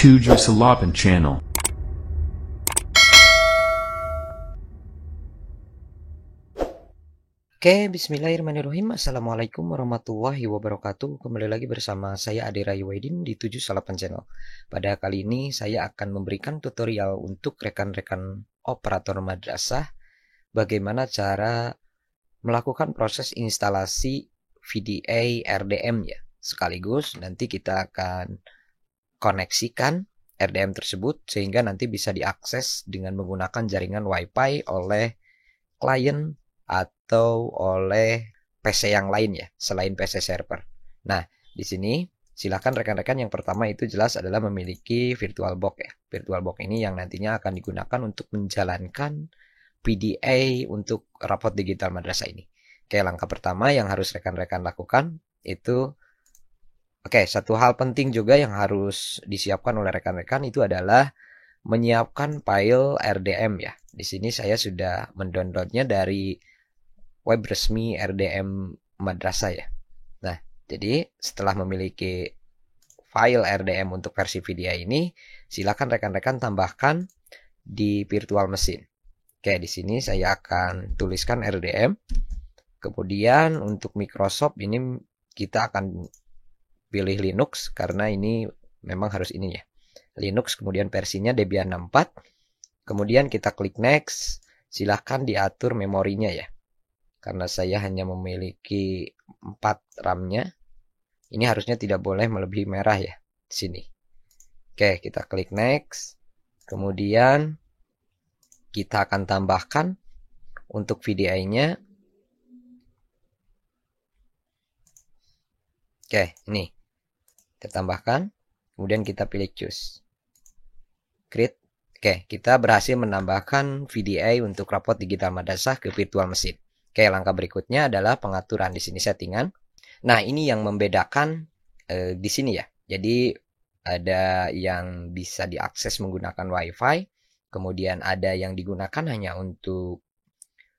Tujusalapan Channel. Oke, bismillahirrahmanirrahim. Assalamualaikum warahmatullahi wabarakatuh. Kembali lagi bersama saya Ade Rayuwaidin di 78 Channel. Pada kali ini saya akan memberikan tutorial untuk rekan-rekan operator madrasah bagaimana cara melakukan proses instalasi VDA RDM ya. Sekaligus nanti kita akan koneksikan RDM tersebut sehingga nanti bisa diakses dengan menggunakan jaringan WiFi oleh klien atau oleh PC yang lain ya, selain PC server. Nah, di sini silakan rekan-rekan yang pertama itu jelas adalah memiliki VirtualBox ya. VirtualBox ini yang nantinya akan digunakan untuk menjalankan PDA untuk rapot digital madrasah ini. Oke, langkah pertama yang harus rekan-rekan lakukan itu satu hal penting juga yang harus disiapkan oleh rekan-rekan itu adalah menyiapkan file RDM ya. Di sini saya sudah mendownloadnya dari web resmi RDM madrasah ya. Nah, jadi setelah memiliki file RDM untuk versi VDA ini, silakan rekan-rekan tambahkan di virtual mesin. Oke, di sini saya akan tuliskan RDM. Kemudian untuk Microsoft ini kita akan pilih Linux karena ini memang harus ini ya. Linux, kemudian versinya Debian 64. Kemudian kita klik next. Silahkan diatur memorinya ya. Karena saya hanya memiliki 4 RAM-nya. Ini harusnya tidak boleh melebihi merah ya. Di sini. Oke, kita klik next. Kemudian kita akan tambahkan untuk VDI-nya. Oke, ini. Kita tambahkan. Kemudian kita pilih choose. Create. Oke, kita berhasil menambahkan VDA untuk rapot digital madrasah ke virtual mesin. Oke, langkah berikutnya adalah pengaturan di sini settingan. Nah, ini yang membedakan di sini ya. Jadi ada yang bisa diakses menggunakan WiFi, kemudian ada yang digunakan hanya untuk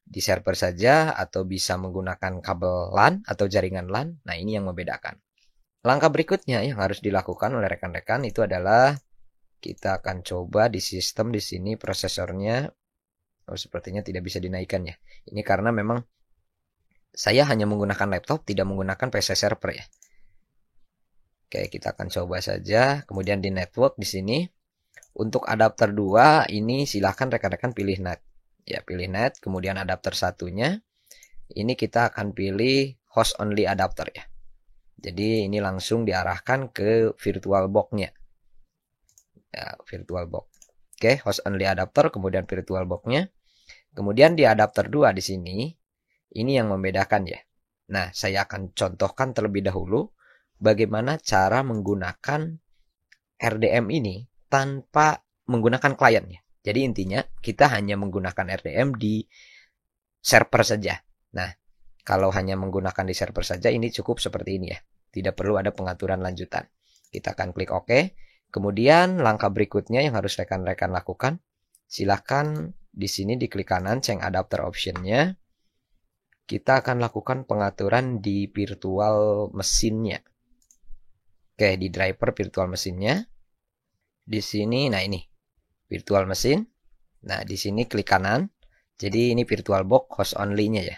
di server saja atau bisa menggunakan kabel LAN atau jaringan LAN. Nah, ini yang membedakan. Langkah berikutnya yang harus dilakukan oleh rekan-rekan itu adalah kita akan coba di sistem di sini prosesornya sepertinya tidak bisa dinaikkan ya. Ini karena memang saya hanya menggunakan laptop, tidak menggunakan PC server ya. Oke, kita akan coba saja. Kemudian di network di sini untuk adapter 2 ini silahkan rekan-rekan pilih net. Ya, pilih net, kemudian adapter satunya ini kita akan pilih host only adapter ya. Jadi ini langsung diarahkan ke VirtualBox-nya. Ya, VirtualBox. Oke, host only adapter kemudian VirtualBox-nya. Kemudian di adapter 2 di sini ini yang membedakan ya. Nah, saya akan contohkan terlebih dahulu bagaimana cara menggunakan RDM ini tanpa menggunakan klien ya. Jadi intinya kita hanya menggunakan RDM di server saja. Nah, kalau hanya menggunakan di server saja ini cukup seperti ini ya. Tidak perlu ada pengaturan lanjutan. Kita akan klik OK. Kemudian langkah berikutnya yang harus rekan-rekan lakukan, silakan di sini diklik kanan change adapter option-nya. Kita akan lakukan pengaturan di virtual mesinnya. Oke, di driver virtual mesinnya. Di sini, nah ini virtual mesin. Nah, di sini klik kanan. Jadi ini VirtualBox host only-nya ya.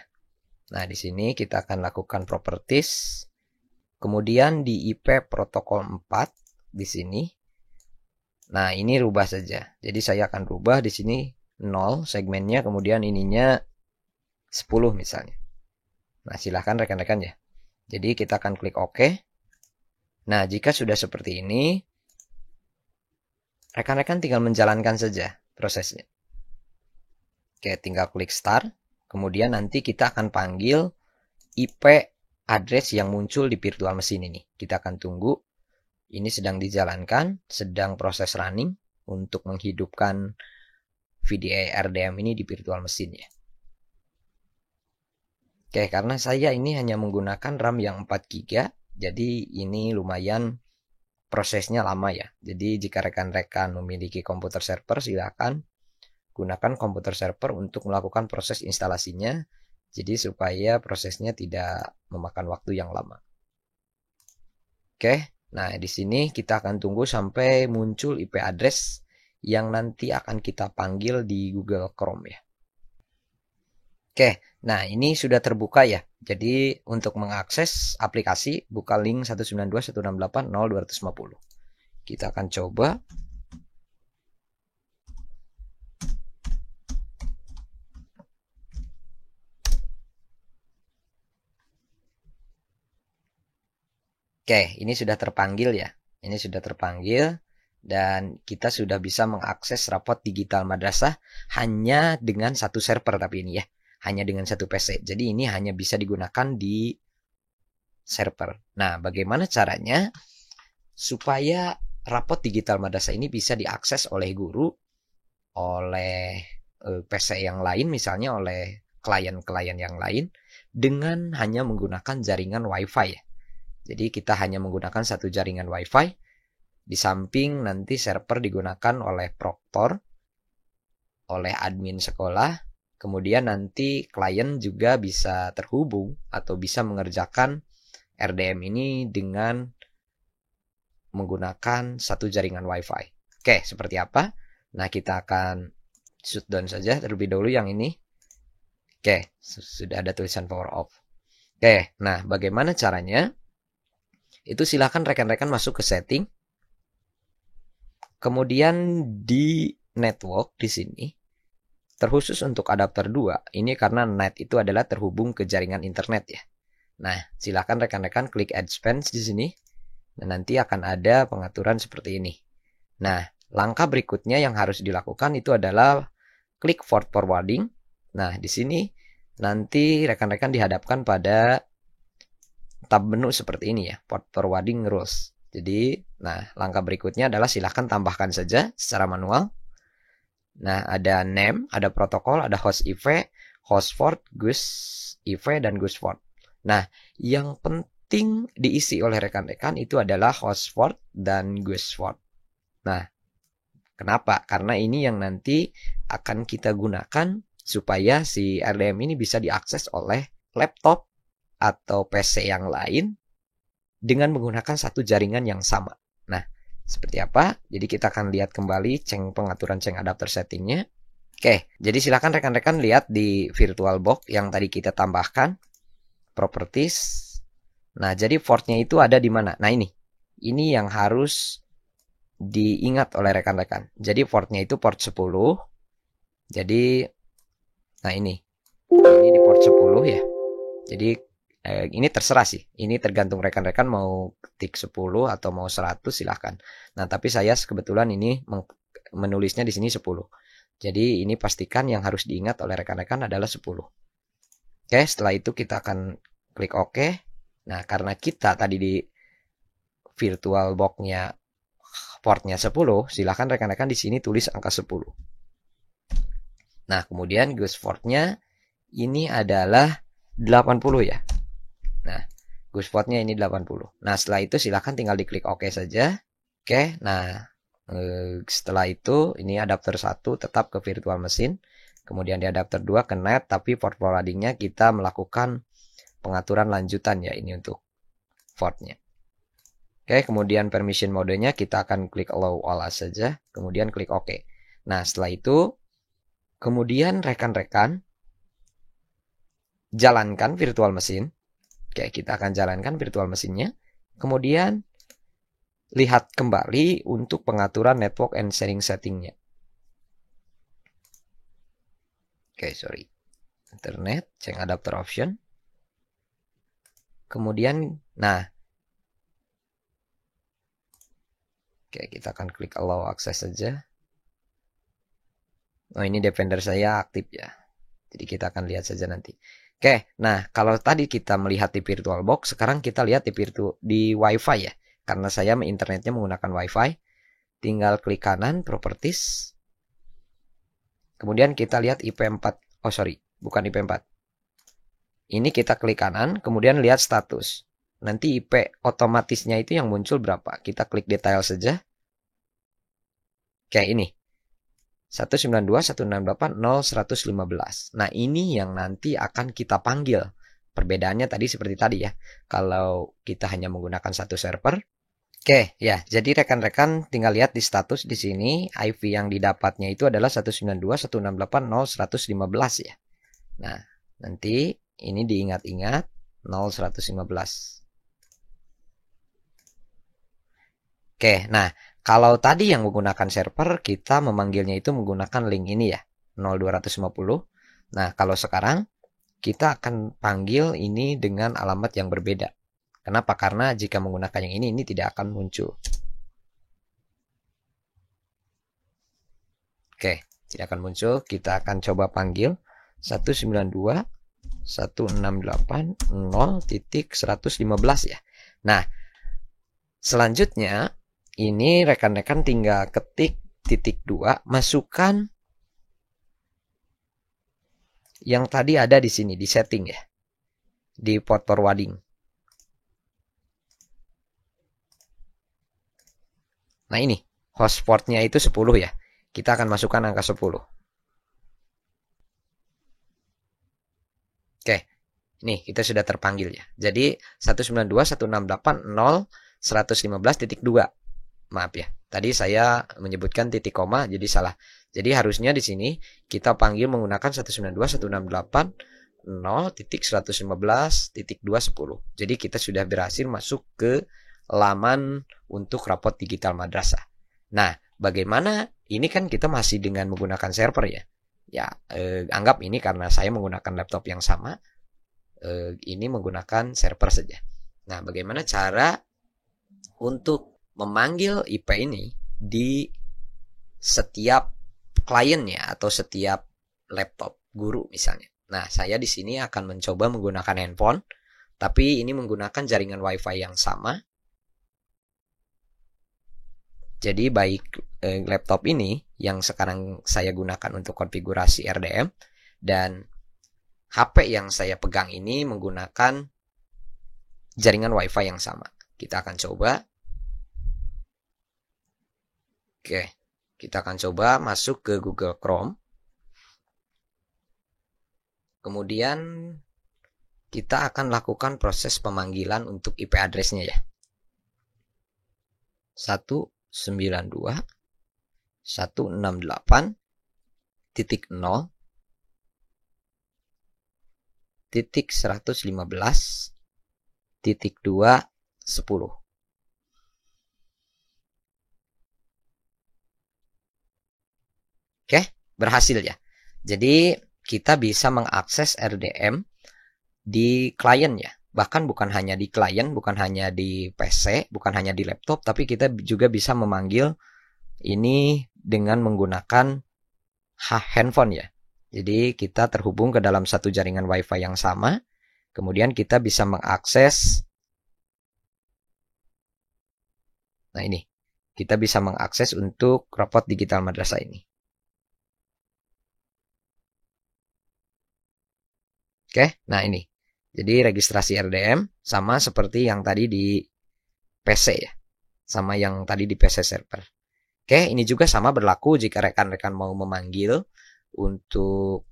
Nah, di sini kita akan lakukan properties. Kemudian di IP protokol 4 di sini. Nah, ini rubah saja. Jadi saya akan rubah di sini 0 segmennya, kemudian ininya 10 misalnya. Nah, silahkan rekan-rekan ya. Jadi kita akan klik OK. Nah, jika sudah seperti ini, rekan-rekan tinggal menjalankan saja prosesnya. Oke, tinggal klik start. Kemudian nanti kita akan panggil IP address yang muncul di virtual mesin ini. Kita akan tunggu. Ini sedang dijalankan, sedang proses running untuk menghidupkan VDA RDM ini di virtual mesin ya. Oke, karena saya ini hanya menggunakan RAM yang 4 GB, jadi ini lumayan prosesnya lama ya. Jadi jika rekan-rekan memiliki komputer server, silakan gunakan komputer server untuk melakukan proses instalasinya. Jadi supaya prosesnya tidak memakan waktu yang lama. Oke, Nah, di sini kita akan tunggu sampai muncul IP address yang nanti akan kita panggil di Google Chrome ya. Oke, nah ini sudah terbuka ya. Jadi untuk mengakses aplikasi, buka link 192.168.0.250. Kita akan coba. Oke, ini sudah terpanggil ya. Ini sudah terpanggil dan kita sudah bisa mengakses rapot digital madrasah hanya dengan satu server tapi ini ya. Hanya dengan satu PC. Jadi ini hanya bisa digunakan di server. Nah, bagaimana caranya supaya rapot digital madrasah ini bisa diakses oleh guru, oleh PC yang lain, misalnya oleh klien-klien yang lain, dengan hanya menggunakan jaringan WiFi ya. Jadi kita hanya menggunakan satu jaringan WiFi, di samping nanti server digunakan oleh proktor, oleh admin sekolah, kemudian nanti klien juga bisa terhubung atau bisa mengerjakan RDM ini dengan menggunakan satu jaringan WiFi. Oke, seperti apa? Nah, kita akan shutdown saja terlebih dahulu yang ini. Oke, sudah ada tulisan power off. Oke, nah bagaimana caranya? Itu silahkan rekan-rekan masuk ke setting. Kemudian di network di sini, terkhusus untuk adapter 2, ini karena net itu adalah terhubung ke jaringan internet ya. Nah, silahkan rekan-rekan klik Advanced di sini. Dan nanti akan ada pengaturan seperti ini. Nah, langkah berikutnya yang harus dilakukan itu adalah klik port forwarding. Nah, di sini nanti rekan-rekan dihadapkan pada tab menu seperti ini ya, port forwarding rules. Jadi, nah langkah berikutnya adalah silahkan tambahkan saja secara manual. Nah, ada name, ada protokol, ada host IV, host port, GUS IV, dan GUS port. Nah, yang penting diisi oleh rekan-rekan itu adalah host port dan GUS port. Nah, kenapa? Karena ini yang nanti akan kita gunakan supaya si RDM ini bisa diakses oleh laptop atau PC yang lain dengan menggunakan satu jaringan yang sama. Nah, seperti apa? Jadi kita akan lihat kembali pengaturan ceng adapter settingnya. Oke, jadi silakan rekan-rekan lihat di VirtualBox yang tadi kita tambahkan. Properties. Nah, jadi portnya itu ada di mana? Nah, ini. Ini yang harus diingat oleh rekan-rekan. Jadi portnya itu port 10. Jadi, nah ini. Ini di port 10 ya. Jadi, ini terserah sih. Ini tergantung rekan-rekan mau ketik 10 atau mau 100 silahkan. Nah, tapi saya kebetulan ini menulisnya di sini 10. Jadi ini pastikan yang harus diingat oleh rekan-rekan adalah 10. Oke, setelah itu kita akan klik OK. Nah, karena kita tadi di VirtualBox-nya portnya 10, silahkan rekan-rekan di sini tulis angka 10. Nah, kemudian GUS portnya ini adalah 80 ya. Nah, GUS portnya ini 80. Nah, setelah itu silahkan tinggal diklik OK saja. Oke, nah setelah itu ini adapter 1 tetap ke virtual machine. Kemudian di adapter 2 ke net, tapi port forwardingnya kita melakukan pengaturan lanjutan ya ini untuk portnya. Oke, kemudian permission modenya kita akan klik allow all saja. Kemudian klik OK. Nah, setelah itu kemudian rekan-rekan jalankan virtual machine. Oke, kita akan jalankan virtual mesinnya. Kemudian lihat kembali untuk pengaturan network and sharing settingnya. Oke, sorry. Internet, ceng adapter option. Kemudian, nah. Oke, kita akan klik allow access saja. Oh, ini Defender saya aktif ya. Jadi kita akan lihat saja nanti. Oke, nah kalau tadi kita melihat di VirtualBox, sekarang kita lihat di WiFi ya. Karena saya internetnya menggunakan WiFi. Tinggal klik kanan, Properties. Kemudian kita lihat IP4. Oh sorry, bukan IP4. Ini kita klik kanan, kemudian lihat status. Nanti IP otomatisnya itu yang muncul berapa. Kita klik detail saja. Oke, ini. 192.168.0.115. Nah, ini yang nanti akan kita panggil. Perbedaannya tadi seperti tadi ya. Kalau kita hanya menggunakan satu server, Oke, ya. Jadi rekan-rekan tinggal lihat di status di sini IP yang didapatnya itu adalah 192.168.0.115 ya. Nah, nanti ini diingat-ingat 0.115. Oke, nah kalau tadi yang menggunakan server kita memanggilnya itu menggunakan link ini ya, 0250. Nah, kalau sekarang kita akan panggil ini dengan alamat yang berbeda. Kenapa? Karena jika menggunakan yang ini tidak akan muncul. Oke, tidak akan muncul. Kita akan coba panggil 192.168.0.115 ya. Nah, selanjutnya ini rekan-rekan tinggal ketik titik 2, masukkan yang tadi ada di sini di setting ya. Di port forwarding. Nah ini, host portnya itu 10 ya. Kita akan masukkan angka 10. Oke, ini kita sudah terpanggil ya. Jadi 192.168.0.115.2. Maaf ya, tadi saya menyebutkan titik koma jadi salah. Jadi harusnya di sini kita panggil menggunakan 192.168.0.115.210. Jadi kita sudah berhasil masuk ke laman untuk rapot digital madrasah. Nah, bagaimana? Ini kan kita masih dengan menggunakan server ya. Ya, anggap ini karena saya menggunakan laptop yang sama, ini menggunakan server saja. Nah, bagaimana cara untuk memanggil IP ini di setiap kliennya atau setiap laptop guru misalnya? Nah, saya di sini akan mencoba menggunakan handphone, tapi ini menggunakan jaringan WiFi yang sama. Jadi baik laptop ini yang sekarang saya gunakan untuk konfigurasi RDM dan HP yang saya pegang ini menggunakan jaringan WiFi yang sama. Kita akan coba. Oke, kita akan coba masuk ke Google Chrome. Kemudian kita akan lakukan proses pemanggilan untuk IP address-nya ya. 192.0.115.210. Oke, berhasil ya. Jadi kita bisa mengakses RDM di klien ya. Bahkan bukan hanya di klien, bukan hanya di PC, bukan hanya di laptop, tapi kita juga bisa memanggil ini dengan menggunakan handphone ya. Jadi kita terhubung ke dalam satu jaringan WiFi yang sama, kemudian kita bisa mengakses. Nah ini, kita bisa mengakses untuk rapot digital madrasah ini. Oke, nah ini. Jadi registrasi RDM sama seperti yang tadi di PC ya. Sama yang tadi di PC server. Oke, ini juga sama berlaku jika rekan-rekan mau memanggil untuk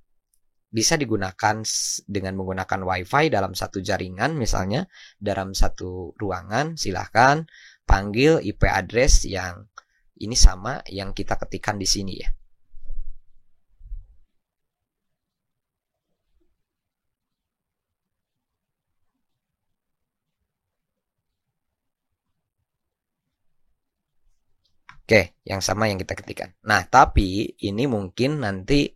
bisa digunakan dengan menggunakan WiFi dalam satu jaringan misalnya dalam satu ruangan, silahkan panggil IP address yang ini sama yang kita ketikkan di sini ya. Oke, yang sama yang kita ketikkan. Nah, tapi ini mungkin nanti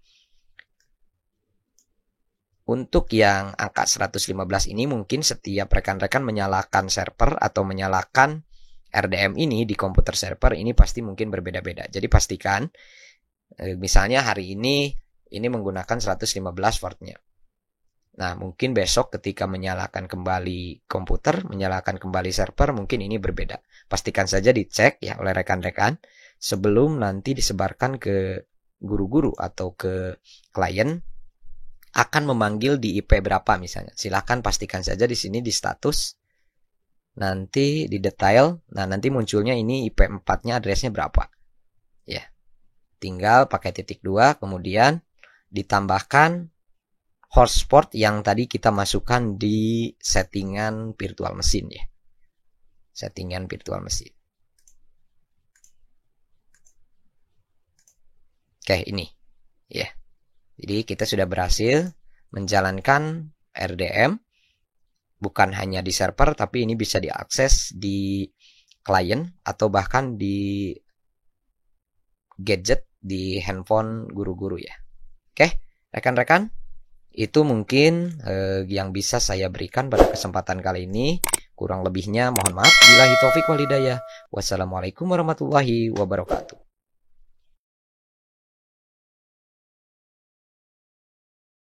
untuk yang angka 115 ini mungkin setiap rekan-rekan menyalakan server atau menyalakan RDM ini di komputer server ini pasti mungkin berbeda-beda. Jadi pastikan misalnya hari ini menggunakan 115 portnya. Nah, mungkin besok ketika menyalakan kembali komputer, menyalakan kembali server, mungkin ini berbeda. Pastikan saja dicek ya oleh rekan-rekan sebelum nanti disebarkan ke guru-guru atau ke klien akan memanggil di IP berapa misalnya. Silahkan pastikan saja di sini di status. Nanti di detail, nah nanti munculnya ini IP 4-nya addressnya berapa. Ya. Tinggal pakai titik 2, kemudian ditambahkan hotspot yang tadi kita masukkan di settingan virtual mesin ya. Settingan virtual mesin. Oke, ini. Ya. Jadi kita sudah berhasil menjalankan RDM bukan hanya di server, tapi ini bisa diakses di klien atau bahkan di gadget di handphone guru-guru ya. Oke, rekan-rekan, itu mungkin yang bisa saya berikan pada kesempatan kali ini. Kurang lebihnya mohon maaf. Billahi taufik wal hidayah. Wassalamualaikum warahmatullahi wabarakatuh.